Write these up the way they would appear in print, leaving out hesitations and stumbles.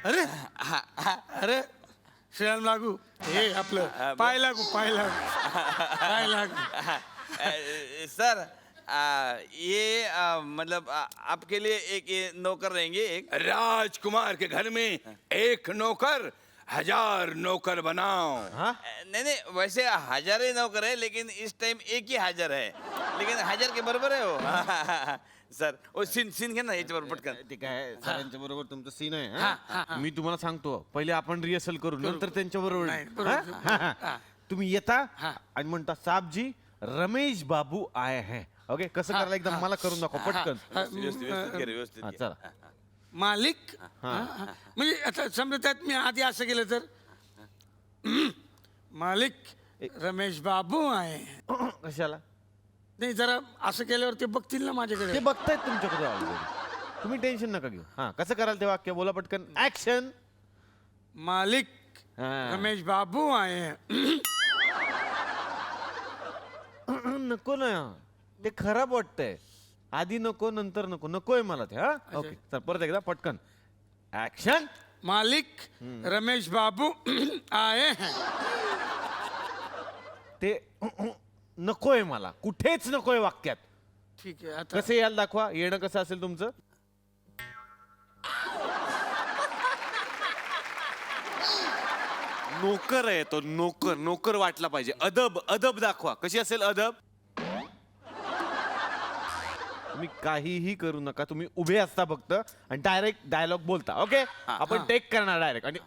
अरे अरे श्रेयान लागू हे आपलं पाय लागू पाय लागू सर ये मतलब आपके लिए एक ये नौकर रहेंगे एक। राजकुमार के घर में एक नौकर 1000 नौकर बनाओ। नहीं नहीं वैसे 1000 ही नौकर है लेकिन इस टाइम एक ही हाजर है लेकिन 1000 के बरोबर है वो। सर वो सीन घ्या ना याच्यावर पटकन। ठीक आहे सरांच्या बरोबर तुमचं सीन आहे हा? मी तुम्हाला सांगतो पहिले आपण रिहर्सल करू नंतर त्यांच्या बरोबर तुम्ही येता आणि म्हणता साहब जी रमेश बाबू आए हैं. ओके कसं करायला एकदम मला करून दाखव पटकन. व्यवस्थित हा, चला मालिक म्हणजे आता समजा त्यात मी आधी असं केलं तर मालिक रमेश बाबू आहे कशाला नाही जरा असं केल्यावर ते बघतील ना ते माझ्याकडे. बघतायत तुमच्याकडे ऑलरेडी तुम्ही टेन्शन नका घेऊ. हा कसं कराल ते वाक्य बोला पटकन ऍक्शन. मालिक हा. रमेश बाबू आहे. नको ना ते खराब वाटतंय. आधी नको नंतर नको नकोय मला ते. हा ओके चल परत एकदा पटकन ऍक्शन. मालिक रमेश बाबू आए हैं. ते नकोय मला कुठेच नकोय वाक्यात. ठीक आहे आता कसं यायला दाखवा येणं कसं असेल तुमचं. नोकर आहे तो नोकर नोकर वाटला पाहिजे. अदब अदब दाखवा कशी असेल अदब. तुम्ही काहीही करू नका तुम्ही उभे असता फक्त आणि डायरेक्ट डायलॉग बोलता. ओके आपण टेक करणार डायरेक्ट आणि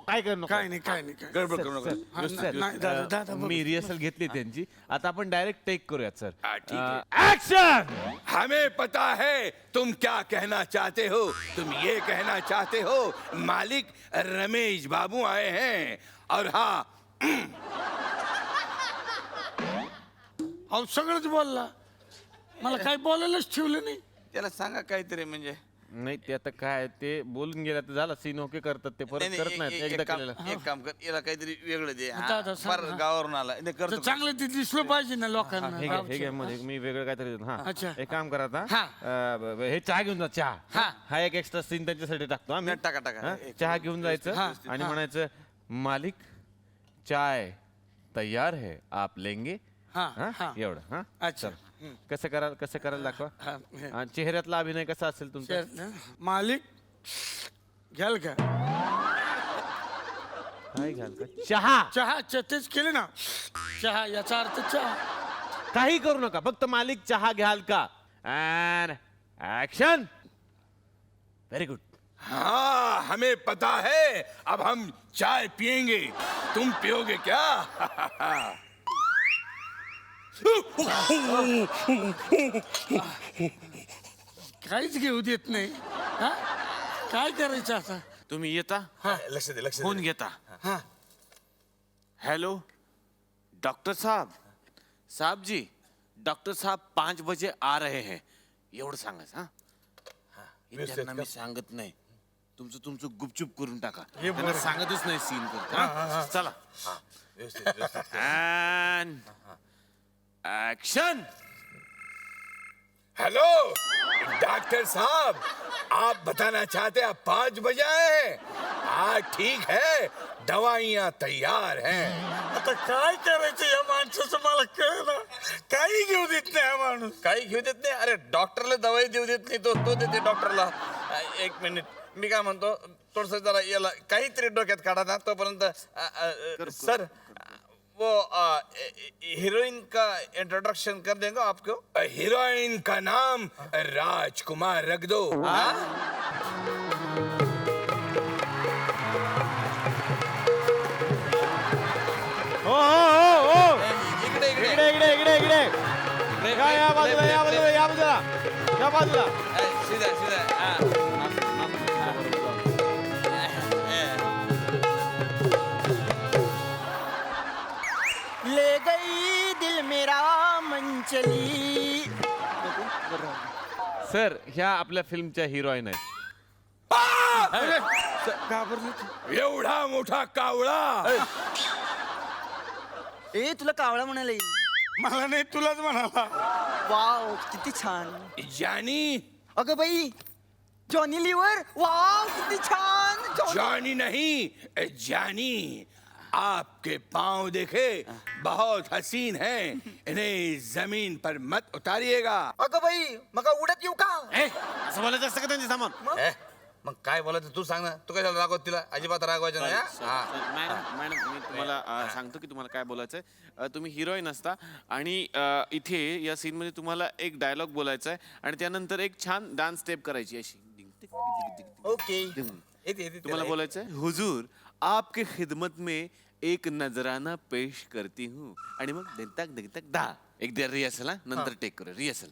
काय करू नका. काय नाही काय नाही काय गडबड करू नका. हा, नाही, दादा, दादा, बघ. मी रिहर्सल घेतली त्यांची आता आपण डायरेक्ट टेक करूयात सर. ठीक है। ऍक्शन. हमें पता है तुम क्या कहना चाहते हो। तुम ये कहना चाहते हो मालिक रमेश बाबू आए हैं और हाँ अहो सगळंच बोलला मला काही बोलायलाच ठेवलं नाही. त्याला सांगा काहीतरी म्हणजे. नाही ते आता काय ते बोलून गेला तर झाला सीन ओके करतात ते परत नाही, करत नाहीत एकदा केलेलं. एक काम कर याला काहीतरी वेगळं दे. दादा, सांग फार ना. गावावरून आला नाही तर करतो. चांगलं ते दिसलं पाहिजे ना लोकांना. हे घ्या हे घ्या मध्ये मी वेगळं काहीतरी देतो. हा अच्छा. एक काम करा आता हा. हे चहा घेऊन जा चहा. हा. हा एक एक्स्ट्रा सीन त्यांच्यासाठी टाकतो आम्ही. टाका, टाका. हा, चहा घेऊन जायचं हा. आणि म्हणायचं मालिक चाय तयार है आप लेंगे. हा, हा? हा. एवढं हा अच्छा. चला. कसं करायला दाखवा. हा, हे. आणि चेहऱ्यातला अभिनय कसा असेल तुमचा. मालिक घ्याल का काय घ्याल का चहा. चहा तेच केले ना चहा याचा अर्थ चहा. काही करू नका फक्त मालिक चहा घ्याल का. ऍक्शन. Very good. हाँ हमें पता है अब हम चाय पिएंगे तुम पियोगे क्या। काहीच घेऊ देत नाही. हा? काय करायचं आता. तुम्ही येता लक्ष दे लक्ष फोन घेता. हेलो डॉक्टर साहब. साहब जी डॉक्टर साहब 5 बजे आ रहे हैं एवढं सांगायचं. हा त्यांना मी सांगत नाही. तुमचं तुमचं गुपचूप करून टाका. त्यांना सांगतच नाही सीन करता. चला ऍक्शन. हेलो डॉक्टर साहब आप बताना चाहते हैं आप 5 बजे आए हैं। हाँ ठीक है दवाइयाँ तैयार हैं। आता काय करायचं या माणसाचं मला कळलं. काही घेऊ देत नाही हा माणूस. काही घेऊ देत नाही. अरे डॉक्टरला दवाई देऊ देत नाही तो देते डॉक्टरला. एक मिनिट मी काय म्हणतो थोडस जरा याला काहीतरी डोक्यात काढा ना तोपर्यंत. सर वो हीरोइन का इंट्रोडक्शन कर देंगे आपको। हीरोइन का नाम राजकुमार रख दो। इकडे इकडे इकडे इकडे इकडे इकडे या बाजूला या बाजूला या बाजूला या बाजूला. सीधा सीधा. ले गई दिल मेरा मंचली. सर ह्या आपल्या फिल्मच्या हिरोईन आहेत. एवढा मोठा कावळा. ए तुला कावळा म्हणाला. मला नाही तुलाच म्हणाला. वाव किती छान. जानी अगं बाई जॉनी लिव्हर. वाव किती छान. जॉनी नहीं, जानी। आपके पाँव देखे बहुत हसीन हैं, इन्हें जमीन पर मत उतारिएगा। अगं बाई मग उडत येऊ का? असं बोलायचं असतं का त्यांच्या समोर? ए, मग काय बोलायचं तू सांग ना. तू कशाला रागवत तिला? अजिबात रागवायचं नाही हा? मॅडम मॅडम मी तुम्हाला सांगतो की तुम्हाला काय बोलायचंय. तुम्ही हिरोईन असता आणि इथे या सीन मध्ये तुम्हाला एक डायलॉग बोलायचा आहे आणि त्यानंतर एक छान डान्स स्टेप करायची अशी डिंग टिक डिंग टिक टिक. ओके. येते तुम्हाला बोलायचं आहे हुजूर आपके खिदमत में एक नजराना पेश करती हूँ आणि मग दिनतक दिनतक दा एक देर रिहर्सल हा नंतर टेक करू रिहर्सल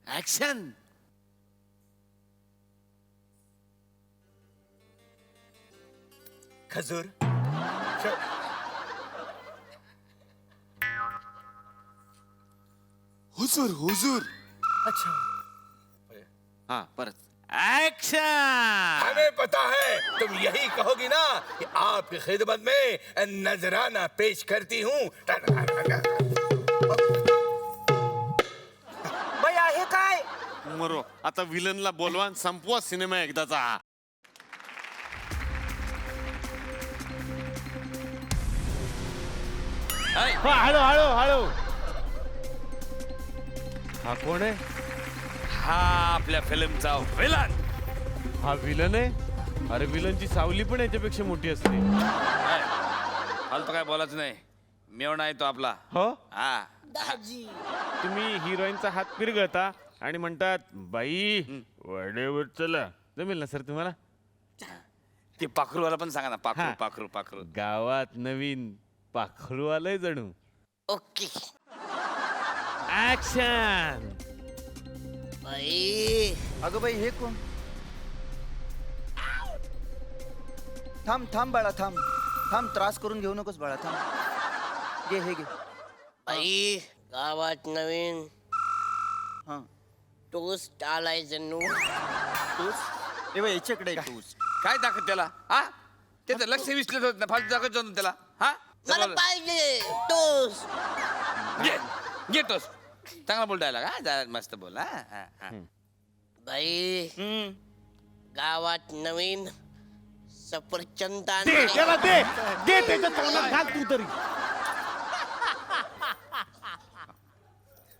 ऍक्शन. खजूर. हुजूर हुजूर. अच्छा. हा परत ऍक्शन. हमें पता है तुम यही कहोगी ना कि आपकी खिदमत में नजराना पेश करती हूँ। बाई आहे काय? मरो आता विलनला बोलवा आणि संपवा सिनेमा एकदाचा. हळू हळू हळू. हा कोण आहे? हा आपल्या फिल्मचा विलन. हा विलन आहे? अरे विलनची सावली पण याच्यापेक्षा मोठी असते. फालतू काय बोलायचं नाही. मेवणा आहे तो आपला. हो हा दाजी. तुम्ही हिरोईनचा हात फिरगता आणि म्हणतात बाई वडेवर चला. जमेल ना सर तुम्हाला? ते पाखरूवाला पण सांगा ना. पाखरू हा. पाखरू पाखरू. गावात नवीन पाखरू आलंय जणू. ओके. ऍक्शन. बाई अगं बाई हे कोण? थांब थांब बाळा थांब थांब. त्रास करून घेऊ नकोस बाळा थांब. घे हे घे. आई गावात नवीन हा टोस्ट आलाय जणू. टोस्ट. ए बाई याच्याकडे टोस्ट. काय दाखवत त्याला हा? त्याचं लक्ष विसरत होत ना. फालतू दाखवत जातो त्याला हा? मला पाहिजे टोस्ट. घे घे टोस्ट. चांगला बोल डायलॉग हा. जरा मस्त बोल हा हा, हा. बाई गावात नवीन सफरचंद दे आणलंय. त्याला दे दे त्याच्या तोंडात घाल तू तरी.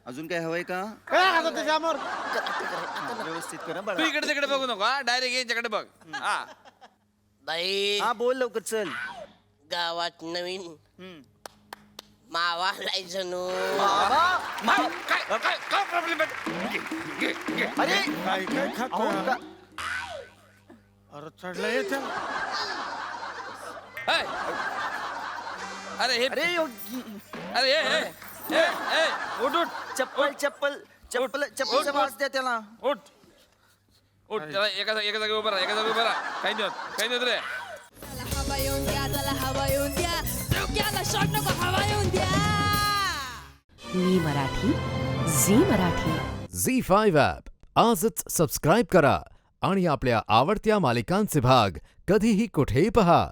अजून काय हवंय का? काय आता त्याच्यावर? व्यवस्थित कर तू बाळा. इकडे तिकडे बघू नको हा. डायरेक्ट याच्याकडे बघ हा. बाई हा बोल लवकर चल. गावात नवीन मावा आलाय जणू. काय काय काय प्रॉब्लेम आहे? घे घे घे. अरे काय काय खातो अहो, का- अरे चढला येते. हाय. अरे हे अरे योगी. अरे ए उठ उठ चप्पल चप्पल चप्पल चप्पलचा वास द्या त्याला. उठ उठ. त्याला एका जागी उभा राहा. एका जागी उभा राहा. काही नाही होत. काही नाही होत रे. त्याला हवा येऊन द्या, त्याला हवा येऊन द्या, डोक्याला शॉट नको, हवा येऊन द्या. मी मराठी, झी मराठी. झी5 ॲप आजच सबस्क्राईब करा आणि आपल्या आवडत्या मालिकांचे भाग कधीही कुठेही पहा.